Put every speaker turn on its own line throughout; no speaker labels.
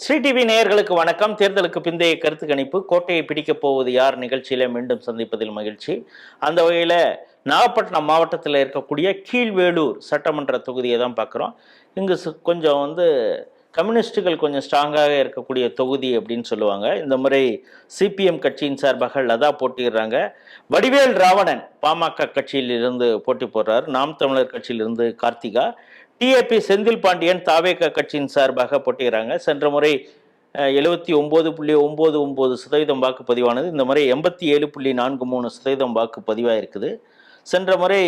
Sri TV நேயர்களுக்கு வணக்கம். தேர்தலுக்கு பிந்தைய கருத்து கணிப்பு, கோட்டையை பிடிக்கப் போவது யார் நிகழ்ச்சியில மீண்டும் சந்திப்பதில் மகிழ்ச்சி. அந்த வகையில் நாகப்பட்டினம் மாவட்டத்தில் இருக்கக்கூடிய கீழ்வேளூர் சட்டமன்ற தொகுதியை தான் பார்க்குறோம். இங்கு கொஞ்சம் கம்யூனிஸ்டுகள் கொஞ்சம் ஸ்ட்ராங்காக இருக்கக்கூடிய தொகுதி அப்படின்னு சொல்லுவாங்க. இந்த முறை சிபிஎம் கட்சியின் சார்பாக லதா போட்டிடுறாங்க. வடிவேல் ராவணன் பாமக கட்சியிலிருந்து போட்டி போடுறார். நாம் தமிழர் கட்சியிலிருந்து கார்த்திகா. டிஏபி செந்தில் பாண்டியன் தாவேக கட்சியின் சார்பாக போட்டிடுறாங்க. சென்ற முறை 79.99% வாக்குப்பதிவானது. இந்த முறை 87.43% வாக்குப்பதிவாக இருக்குது. சென்ற முறை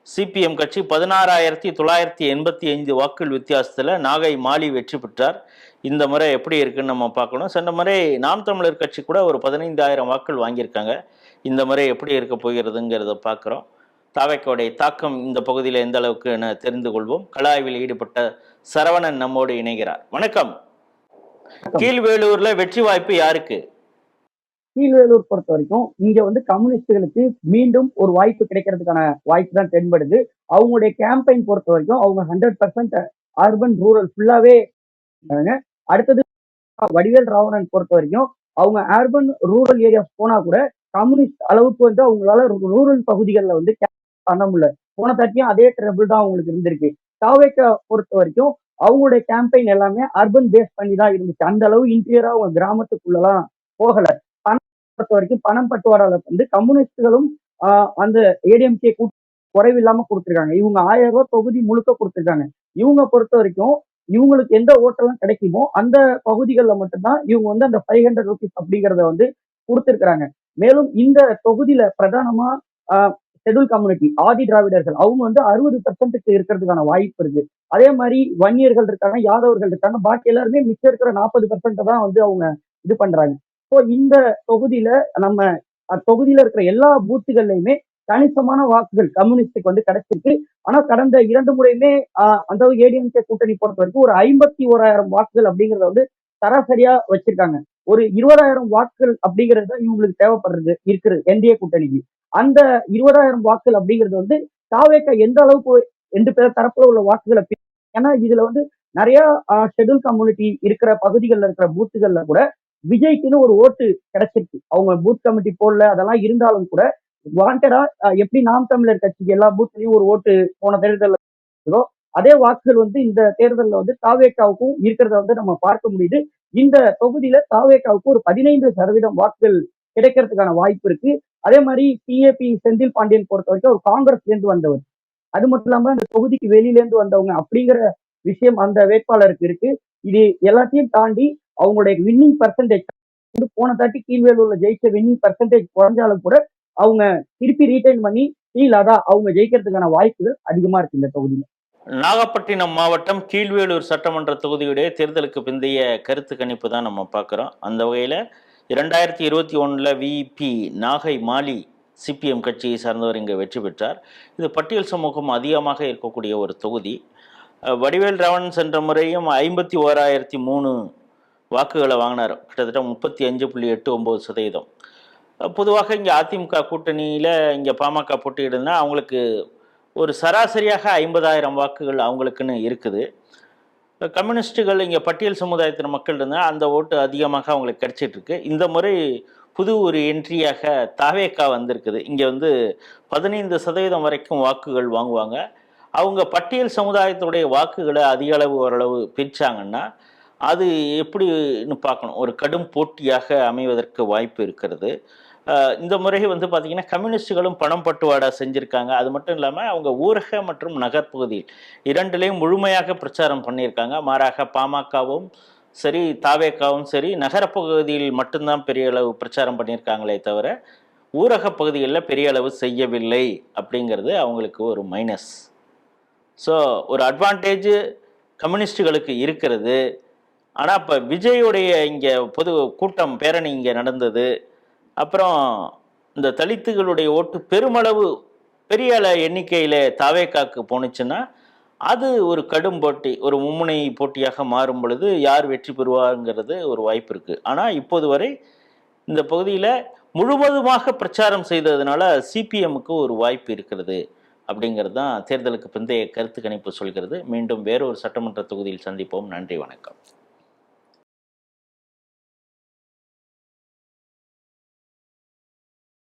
சிபிஎம் கட்சி 16,985 வாக்குகள் வித்தியாசத்தில் நாகை மாலி வெற்றி பெற்றார். இந்த முறை எப்படி இருக்குன்னு நம்ம பார்க்கணும். சென்ற முறை நாம் தமிழர் கட்சி கூட ஒரு 15,000 வாக்குகள் வாங்கியிருக்காங்க. இந்த முறை எப்படி இருக்க போகிறதுங்கிறத பார்க்குறோம். தாவேக்காவுடைய தாக்கம் இந்த பகுதியில் எந்த அளவுக்கு என தெரிந்து கொள்வோம். கலாய்வில் ஈடுபட்ட சரவணன் நம்மோடு இணைகிறார். வணக்கம். கீழ்வேளூர்ல வெற்றி வாய்ப்பு யாருக்கு?
கீழ்வேளூர் பொறுத்த வரைக்கும் இங்க கம்யூனிஸ்டுகளுக்கு மீண்டும் ஒரு வாய்ப்பு கிடைக்கிறதுக்கான வாய்ப்பு தான் தென்படுது. அவங்களுடைய கேம்பெயின் பொறுத்த வரைக்கும் அவங்க 100% அர்பன் ரூரல் ஃபுல்லாவே. அடுத்தது வடிவேல் ராவணன் பொறுத்த வரைக்கும் அவங்க அர்பன் ரூரல் ஏரியாஸ் போனா கூட கம்யூனிஸ்ட் அளவுக்கு அவங்களால ரூரல் பகுதிகளில் பண்ண முடியல. போன தாட்டியும் அதே ட்ரபிள் தான் அவங்களுக்கு இருந்திருக்கு. தாவேக்கா பொறுத்த வரைக்கும் அவங்களுடைய கேம்பெயின் எல்லாமே அர்பன் பேஸ் பண்ணி தான் இருந்துச்சு. அந்த அளவு இன்டீரியரா அவங்க கிராமத்துக்குள்ளலாம் போகல. பணம் பொறுத்த வரைக்கும் பணம் பட்டுவாடால கம்யூனிஸ்டுகளும் அந்த ஏடிஎம்கே குறைவில்லாம கொடுத்துருக்காங்க. இவங்க 1000 ரூபாய் தொகுதி முழுக்க கொடுத்துருக்காங்க. இவங்க பொறுத்த வரைக்கும் இவங்களுக்கு எந்த ஓட்டெல்லாம் கிடைக்குமோ அந்த பகுதிகளில் மட்டும்தான் இவங்க அந்த 500 rupees அப்படிங்கிறத கொடுத்துருக்காங்க. மேலும் இந்த தொகுதியில பிரதானமா ஷெட்யூல் கம்யூனிட்டி ஆதி திராவிடர்கள் அவங்க 60% இருக்கிறதுக்கான வாய்ப்பு இருக்கு. அதே மாதிரி வன்னியர்கள் இருக்காங்க, யாதவர்கள் இருக்காங்க, பாக்கி எல்லாருமே மிச்சம் இருக்கிற 40% தான் அவங்க இது பண்றாங்க. ஸோ இந்த தொகுதியில நம்ம தொகுதியில இருக்கிற எல்லா பூத்துகள்லயுமே கணிசமான வாக்குகள் கம்யூனிஸ்டுக்கு கிடைச்சிருக்கு. ஆனா கடந்த 2 முறையுமே அந்த ஏடிஎம்கே கூட்டணி பொறுத்த வரைக்கும் ஒரு 51,000 வாக்குகள் அப்படிங்கறத சராசரியா வச்சிருக்காங்க. ஒரு 20,000 வாக்குகள் அப்படிங்கிறது தான் இவங்களுக்கு தேவைப்படுறது இருக்குது என்டிஏ கூட்டணிக்கு. அந்த 20,000 வாக்குகள் அப்படிங்கிறது தாவேக்கா எந்த அளவுக்கு 2 பேர் தரப்புல உள்ள வாக்குகளை, ஏன்னா இதுல நிறைய ஷெட்யூல் கம்யூனிட்டி இருக்கிற பகுதிகளில் இருக்கிற பூத்துகள்ல கூட விஜய்க்குன்னு ஒரு ஓட்டு கிடைச்சிருக்கு. அவங்க பூத் கமிட்டி போடல, அதெல்லாம் இருந்தாலும் கூட வாண்டடா எப்படி நாம் தமிழர் கட்சிக்கு எல்லா பூத்லயும் ஒரு ஓட்டு போன தேர்தலில் அதே வாக்குகள் இந்த தேர்தலில் தாவேக்காவுக்கும் இருக்கிறத நம்ம பார்க்க முடியுது. இந்த தொகுதியில தாவேக்காவுக்கு ஒரு 15% வாக்குகள் கிடைக்கிறதுக்கான வாய்ப்பு இருக்கு. அதே மாதிரி டிஏபி செந்தில் பாண்டியன் பொறுத்த வரைக்கும் ஒரு காங்கிரஸ்ல இருந்து வந்தவர். அது மட்டும் இல்லாம அந்த தொகுதிக்கு வெளியில இருந்து வந்தவங்க அப்படிங்கிற விஷயம் அந்த வேட்பாளருக்கு இருக்கு. இது எல்லாத்தையும் தாண்டி அவங்களுடைய வின்னிங் பர்சன்டேஜ் போன தாட்டி கீழ்வேலூர்ல ஜெயிச்ச வின்னிங் பர்சன்டேஜ் குறைஞ்சாலும் கூட அவங்க திருப்பி ரீடைன் பண்ணி அதான் அவங்க ஜெயிக்கிறதுக்கான வாய்ப்புகள் அதிகமா இருக்கு இந்த தொகுதியில.
நாகப்பட்டினம் மாவட்டம் கீழ்வேளூர் சட்டமன்ற தொகுதியுடைய தேர்தலுக்கு பிந்தைய கருத்து கணிப்பு தான் நம்ம பார்க்குறோம். அந்த வகையில் 2021 விபி நாகை மாலி சிபிஎம் கட்சியை சார்ந்தவர் இங்கே வெற்றி பெற்றார். இது பட்டியல் சமூகம் அதிகமாக இருக்கக்கூடிய ஒரு தொகுதி. வடிவேல் ராவணன் சென்ற முறையும் 51,003 வாக்குகளை வாங்கினார். கிட்டத்தட்ட 35.89%. பொதுவாக இங்கே அதிமுக கூட்டணியில் இங்கே பாமக போட்டியிடுனா அவங்களுக்கு ஒரு சராசரியாக 50,000 வாக்குகள் அவங்களுக்குன்னு இருக்குது. கம்யூனிஸ்டுகள் இங்கே பட்டியல் சமுதாயத்தின் மக்கள் இருந்தால் அந்த ஓட்டு அதிகமாக அவங்களுக்கு கிடைச்சிட்ருக்கு. இந்த முறை புது ஒரு என்ட்ரியாக தாவேக்கா வந்திருக்குது. இங்கே 15% வரைக்கும் வாக்குகள் வாங்குவாங்க. அவங்க பட்டியல் சமுதாயத்துடைய வாக்குகளை அதிக அளவு ஓரளவு பிரித்தாங்கன்னா அது எப்படின்னு பார்க்கணும். ஒரு கடும் போட்டியாக அமைவதற்கு வாய்ப்பு இருக்கிறது. இந்த முறை பார்த்திங்கன்னா கம்யூனிஸ்டுகளும் பணம் பட்டுவாடா செஞ்சுருக்காங்க. அது மட்டும் இல்லாமல் அவங்க ஊரக மற்றும் நகர்ப்பகுதியில் இரண்டுலேயும் முழுமையாக பிரச்சாரம் பண்ணியிருக்காங்க. மாறாக பாமகவும் சரி தாவேக்காவும் சரி நகரப்பகுதியில் மட்டும்தான் பெரிய அளவு பிரச்சாரம் பண்ணியிருக்காங்களே தவிர ஊரக பகுதிகளில் பெரிய அளவு செய்யவில்லை அப்படிங்கிறது அவங்களுக்கு ஒரு மைனஸ். ஸோ ஒரு அட்வான்டேஜ் கம்யூனிஸ்டுகளுக்கு இருக்கிறது. ஆனால் இப்போ விஜயுடைய இங்கே பொது கூட்டம் பேரணி இங்கே நடந்தது. அப்புறம் இந்த தலித்துகளுடைய ஓட்டு பெருமளவு பெரிய எண்ணிக்கையில் தாவேக்காக்கு போணுச்சுன்னா அது ஒரு கடும் போட்டி, ஒரு மும்முனை போட்டியாக மாறும் பொழுது யார் வெற்றி பெறுவாருங்கிறது ஒரு வாய்ப்பு இருக்குது. ஆனால் இப்போது வரை இந்த பகுதியில் முழுவதுமாக பிரச்சாரம் செய்ததுனால சிபிஎம்முக்கு ஒரு வாய்ப்பு இருக்கிறது அப்படிங்கிறது தான் தேர்தலுக்கு பிந்தைய கருத்து கணிப்பு சொல்கிறது. மீண்டும் வேறொரு சட்டமன்ற தொகுதியில் சந்திப்போம். நன்றி, வணக்கம்.